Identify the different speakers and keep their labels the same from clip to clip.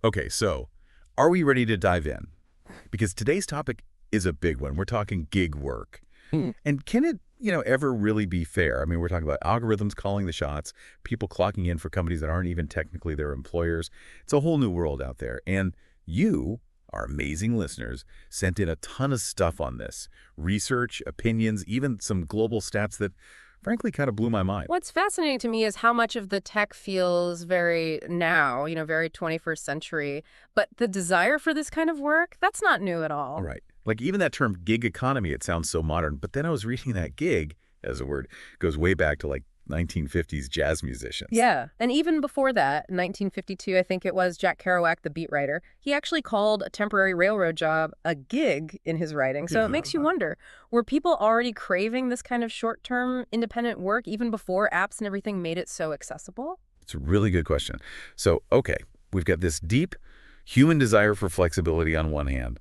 Speaker 1: Okay, so are we ready to dive in? Because today's topic is a big one. We're talking gig work.
Speaker 2: Hmm.
Speaker 1: And can it, ever really be fair? I mean, we're talking about algorithms calling the shots, people clocking in for companies that aren't even technically their employers. It's a whole new world out there. And you, our amazing listeners, sent in a ton of stuff on this. Research, opinions, even some global stats that frankly kind of blew my mind.
Speaker 2: What's fascinating to me is how much of the tech feels very now, very 21st century. But the desire for this kind of work, that's not new at
Speaker 1: All
Speaker 2: all.
Speaker 1: right. Like even that term gig economy, it sounds so modern. But then I was reading that gig, as a word, goes way back to like 1950s jazz musicians.
Speaker 2: Yeah. And even before that, in 1952, I think it was, Jack Kerouac, the beat writer, he actually called a temporary railroad job a gig in his writing. So it makes you wonder, were people already craving this kind of short-term independent work even before apps and everything made it so accessible?
Speaker 1: It's a really good question. So, okay, we've got this deep human desire for flexibility on one hand,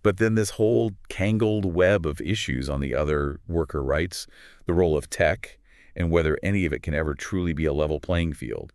Speaker 1: but then this whole tangled web of issues on the other: worker rights, the role of tech, and whether any of it can ever truly be a level playing field.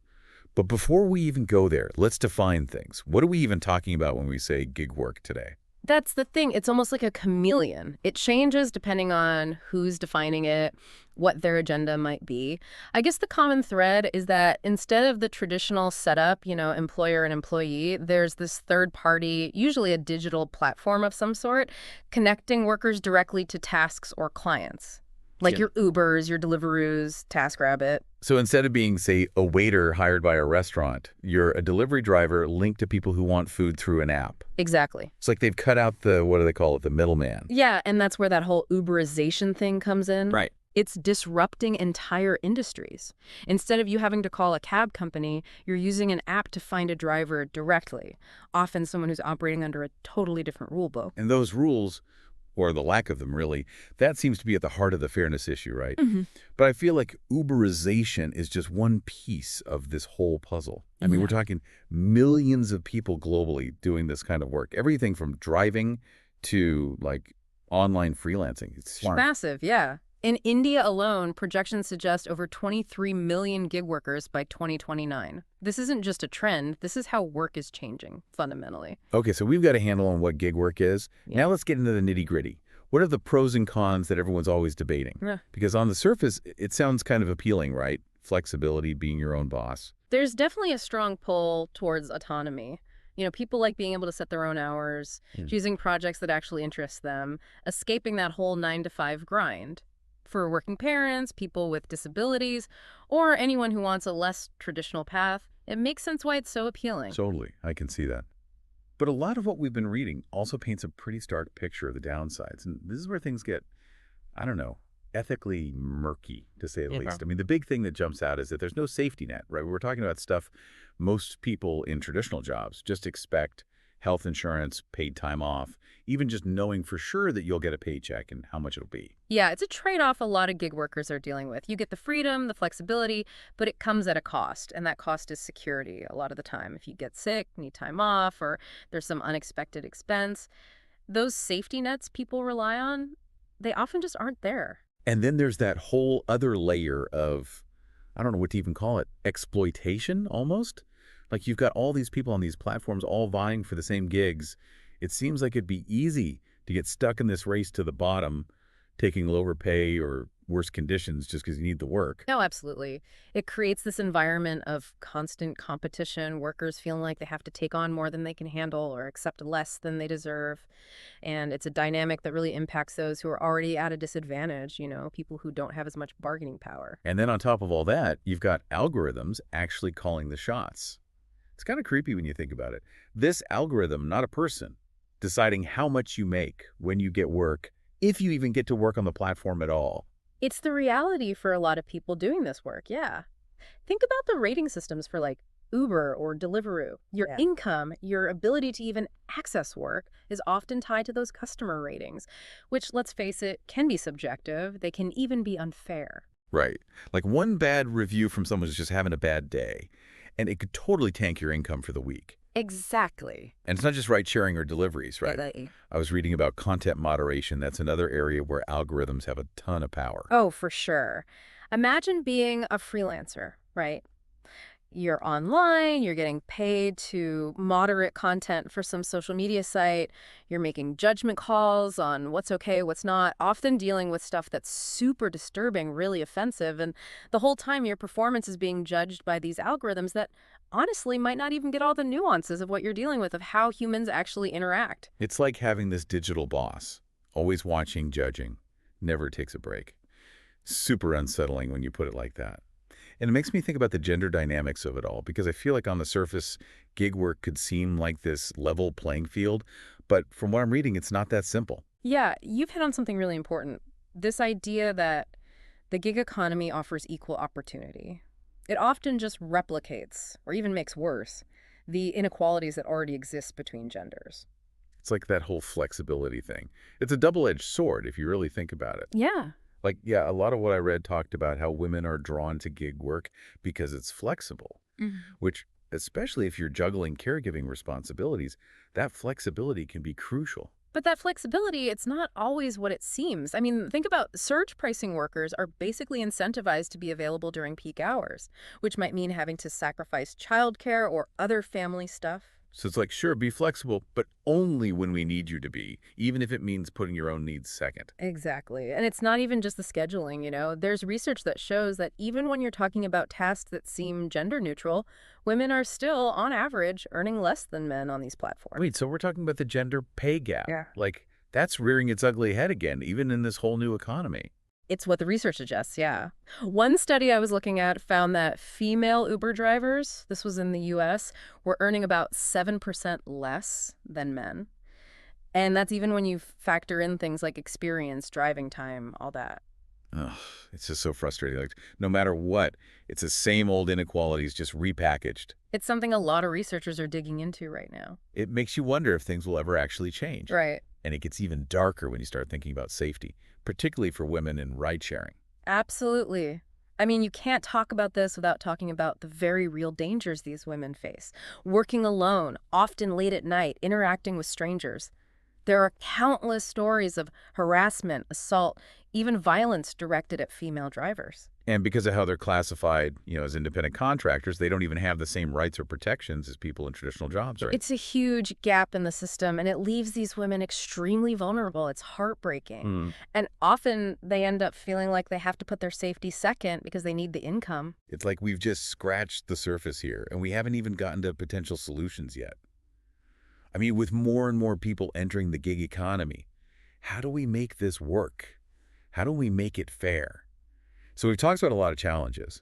Speaker 1: But before we even go there, let's define things. What are we even talking about when we say gig work today?
Speaker 2: That's the thing. It's almost like a chameleon. It changes depending on who's defining it, what their agenda might be. I guess the common thread is that instead of the traditional setup, employer and employee, there's this third party, usually a digital platform of some sort, connecting workers directly to tasks or clients. Like
Speaker 1: Yeah.
Speaker 2: your Ubers, your Deliveroos, TaskRabbit.
Speaker 1: So instead of being, say, a waiter hired by a restaurant, you're a delivery driver linked to people who want food through an app.
Speaker 2: Exactly.
Speaker 1: It's like they've cut out the, what do they call it, the middleman.
Speaker 2: Yeah, and that's where that whole Uberization thing comes in.
Speaker 1: Right.
Speaker 2: It's disrupting entire industries. Instead of you having to call a cab company, you're using an app to find a driver directly, often someone who's operating under a totally different rule book.
Speaker 1: And those rules, or the lack of them really, that seems to be at the heart of the fairness issue, right?
Speaker 2: Hmm.
Speaker 1: But I feel like Uberization is just one piece of this whole puzzle. I mean,
Speaker 2: Yeah.
Speaker 1: we're talking millions of people globally doing this kind of work. Everything from driving to like online freelancing. It's smart.
Speaker 2: Massive, yeah. In India alone, projections suggest over 23 million gig workers by 2029. This isn't just a trend. This is how work is changing, fundamentally.
Speaker 1: Okay, so we've got a handle on what gig work is.
Speaker 2: Yeah.
Speaker 1: Now let's get into the nitty-gritty. What are the pros and cons that everyone's always debating?
Speaker 2: Yeah.
Speaker 1: Because on the surface, it sounds kind of appealing, right? Flexibility, being your own boss.
Speaker 2: There's definitely a strong pull towards autonomy. People like being able to set their own hours, choosing projects that actually interest them, escaping that whole 9-to-5 grind. For working parents, people with disabilities, or anyone who wants a less traditional path, it makes sense why it's so appealing.
Speaker 1: Totally, I can see that. But a lot of what we've been reading also paints a pretty stark picture of the downsides. And this is where things get, I don't know, ethically murky, to say the least. I mean, the big thing that jumps out is that there's no safety net, right? We're talking about stuff most people in traditional jobs just expect: health insurance, paid time off, even just knowing for sure that you'll get a paycheck and how much it'll be.
Speaker 2: Yeah, it's a trade-off a lot of gig workers are dealing with. You get the freedom, the flexibility, but it comes at a cost, and that cost is security a lot of the time. If you get sick, need time off, or there's some unexpected expense, those safety nets people rely on, they often just aren't there.
Speaker 1: And then there's that whole other layer of, I don't know what to even call it, exploitation almost. Like you've got all these people on these platforms all vying for the same gigs. It seems like it'd be easy to get stuck in this race to the bottom, taking lower pay or worse conditions just because you need the work.
Speaker 2: No, absolutely. It creates this environment of constant competition, workers feeling like they have to take on more than they can handle or accept less than they deserve. And it's a dynamic that really impacts those who are already at a disadvantage, people who don't have as much bargaining power.
Speaker 1: And then on top of all that, you've got algorithms actually calling the shots. It's kind of creepy when you think about it. This algorithm, not a person, deciding how much you make when you get work, if you even get to work on the platform at all.
Speaker 2: It's the reality for a lot of people doing this work, yeah. Think about the rating systems for like Uber or Deliveroo. Your income, your ability to even access work is often tied to those customer ratings, which, let's face it, can be subjective. They can even be unfair.
Speaker 1: Right. Like one bad review from someone who's just having a bad day, and it could totally tank your income for the week.
Speaker 2: Exactly.
Speaker 1: And it's not just ride sharing or deliveries, right? I was reading about content moderation. That's another area where algorithms have a ton of power.
Speaker 2: Oh, for sure. Imagine being a freelancer, right? You're online, you're getting paid to moderate content for some social media site, you're making judgment calls on what's okay, what's not, often dealing with stuff that's super disturbing, really offensive, and the whole time your performance is being judged by these algorithms that honestly might not even get all the nuances of what you're dealing with, of how humans actually interact.
Speaker 1: It's like having this digital boss, always watching, judging, never takes a break. Super unsettling when you put it like that. And it makes me think about the gender dynamics of it all, because I feel like on the surface, gig work could seem like this level playing field, but from what I'm reading, it's not that simple.
Speaker 2: Yeah, you've hit on something really important. This idea that the gig economy offers equal opportunity. It often just replicates, or even makes worse, the inequalities that already exist between genders.
Speaker 1: It's like that whole flexibility thing. It's a double-edged sword if you really think about it.
Speaker 2: Yeah.
Speaker 1: Like, yeah, a lot of what I read talked about how women are drawn to gig work because it's flexible, which, especially if you're juggling caregiving responsibilities, that flexibility can be crucial.
Speaker 2: But that flexibility, it's not always what it seems. I mean, think about surge pricing workers are basically incentivized to be available during peak hours, which might mean having to sacrifice childcare or other family stuff.
Speaker 1: So it's like, sure, be flexible, but only when we need you to be, even if it means putting your own needs second.
Speaker 2: Exactly. And it's not even just the scheduling, you know. There's research that shows that even when you're talking about tasks that seem gender neutral, women are still, on average, earning less than men on these platforms.
Speaker 1: Wait, so we're talking about the gender pay gap.
Speaker 2: Yeah.
Speaker 1: Like, that's rearing its ugly head again, even in this whole new economy.
Speaker 2: It's what the research suggests, yeah. One study I was looking at found that female Uber drivers, this was in the US, were earning about 7% less than men. And that's even when you factor in things like experience, driving time, all that.
Speaker 1: Ugh, it's just so frustrating. Like, no matter what, it's the same old inequalities just repackaged.
Speaker 2: It's something a lot of researchers are digging into right now.
Speaker 1: It makes you wonder if things will ever actually change.
Speaker 2: Right.
Speaker 1: And it gets even darker when you start thinking about safety, particularly for women in ride-sharing.
Speaker 2: Absolutely. I mean, you can't talk about this without talking about the very real dangers these women face. Working alone, often late at night, interacting with strangers. There are countless stories of harassment, assault, even violence directed at female drivers.
Speaker 1: And because of how they're classified, as independent contractors, they don't even have the same rights or protections as people in traditional jobs, right?
Speaker 2: It's a huge gap in the system, and it leaves these women extremely vulnerable. It's heartbreaking. And often they end up feeling like they have to put their safety second because they need the income.
Speaker 1: It's like we've just scratched the surface here, and we haven't even gotten to potential solutions yet. I mean, with more and more people entering the gig economy, how do we make this work? How do we make it fair? So we've talked about a lot of challenges.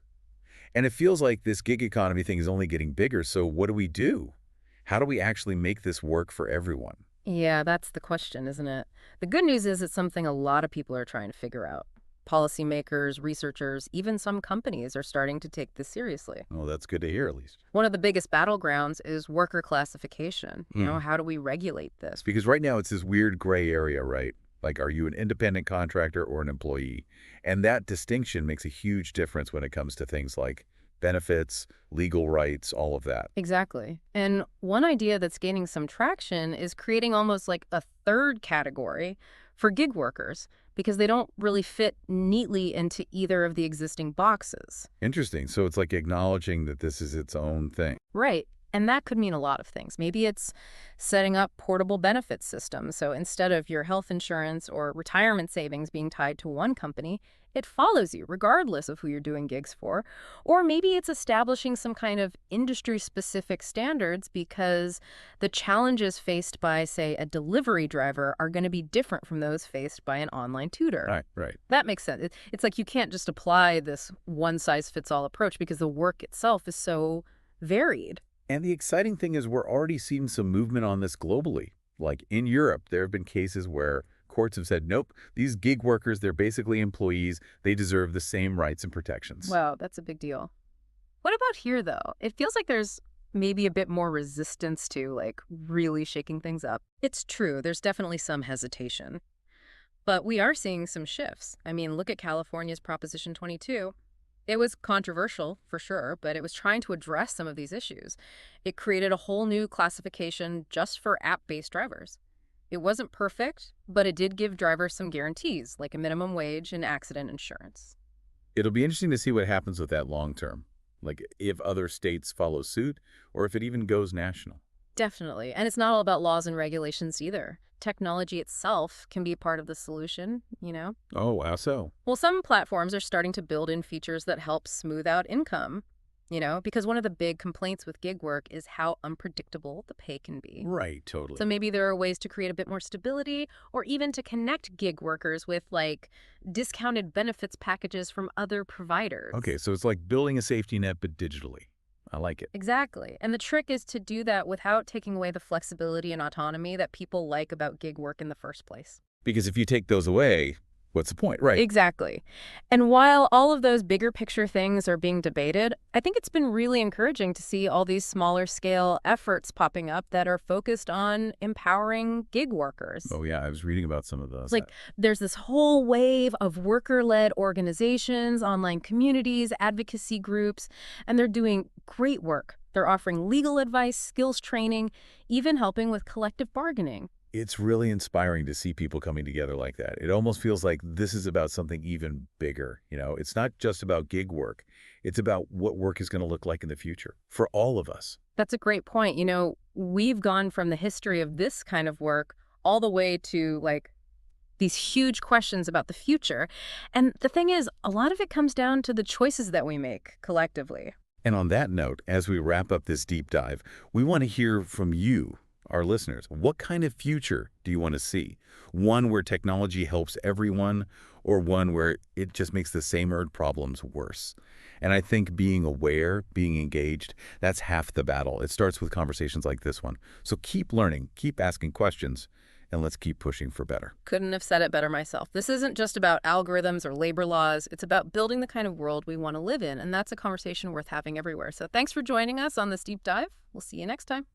Speaker 1: And it feels like this gig economy thing is only getting bigger, so what do? How do we actually make this work for everyone?
Speaker 2: Yeah, that's the question, isn't it? The good news is it's something a lot of people are trying to figure out. Policymakers, researchers, even some companies are starting to take this seriously.
Speaker 1: Well, that's good to hear, at least.
Speaker 2: One of the biggest battlegrounds is worker classification. How do we regulate this?
Speaker 1: Because right now it's this weird gray area, right? Like, are you an independent contractor or an employee? And that distinction makes a huge difference when it comes to things like benefits, legal rights, all of that.
Speaker 2: Exactly. And one idea that's gaining some traction is creating almost like a third category for gig workers because they don't really fit neatly into either of the existing boxes.
Speaker 1: Interesting. So it's like acknowledging that this is its own thing.
Speaker 2: Right. And that could mean a lot of things. Maybe it's setting up portable benefits systems. So instead of your health insurance or retirement savings being tied to one company, it follows you regardless of who you're doing gigs for. Or maybe it's establishing some kind of industry-specific standards because the challenges faced by, say, a delivery driver are going to be different from those faced by an online tutor.
Speaker 1: Right.
Speaker 2: That makes sense. It's like you can't just apply this one-size-fits-all approach because the work itself is so varied.
Speaker 1: And the exciting thing is we're already seeing some movement on this globally. Like in Europe, there have been cases where courts have said, nope, these gig workers, they're basically employees. They deserve the same rights and protections.
Speaker 2: Wow, that's a big deal. What about here, though? It feels like there's maybe a bit more resistance to, like, really shaking things up. It's true, there's definitely some hesitation. But we are seeing some shifts. I mean, look at California's Proposition 22. It was controversial, for sure, but it was trying to address some of these issues. It created a whole new classification just for app-based drivers. It wasn't perfect, but it did give drivers some guarantees, like a minimum wage and accident insurance.
Speaker 1: It'll be interesting to see what happens with that long term. like if other states follow suit or if it even goes national.
Speaker 2: Definitely. And it's not all about laws and regulations either. Technology itself can be part of the solution, you know?
Speaker 1: Oh, wow, so?
Speaker 2: Well, some platforms are starting to build in features that help smooth out income, because one of the big complaints with gig work is how unpredictable the pay can be.
Speaker 1: Right, totally.
Speaker 2: So maybe there are ways to create a bit more stability or even to connect gig workers with like discounted benefits packages from other providers.
Speaker 1: Okay, so it's like building a safety net, but digitally. I like it.
Speaker 2: Exactly. And the trick is to do that without taking away the flexibility and autonomy that people like about gig work in the first place.
Speaker 1: Because if you take those away, what's the point? Right.
Speaker 2: Exactly. And while all of those bigger picture things are being debated, I think it's been really encouraging to see all these smaller scale efforts popping up that are focused on empowering gig workers.
Speaker 1: Oh, yeah, I was reading about some of those.
Speaker 2: It's like there's this whole wave of worker-led organizations, online communities, advocacy groups, and they're doing great work. They're offering legal advice, skills training, even helping with collective bargaining.
Speaker 1: It's really inspiring to see people coming together like that. It almost feels like this is about something even bigger. It's not just about gig work. It's about what work is going to look like in the future for all of us.
Speaker 2: That's a great point. We've gone from the history of this kind of work all the way to like these huge questions about the future. And the thing is, a lot of it comes down to the choices that we make collectively.
Speaker 1: And on that note, as we wrap up this deep dive, we want to hear from you, our listeners. What kind of future do you want to see? One where technology helps everyone, or one where it just makes the same old problems worse? And I think being aware, being engaged, that's half the battle. It starts with conversations like this one. So keep learning, keep asking questions, and let's keep pushing for better.
Speaker 2: Couldn't have said it better myself. This isn't just about algorithms or labor laws. It's about building the kind of world we want to live in, and that's a conversation worth having everywhere. So thanks for joining us on this deep dive. We'll see you next time.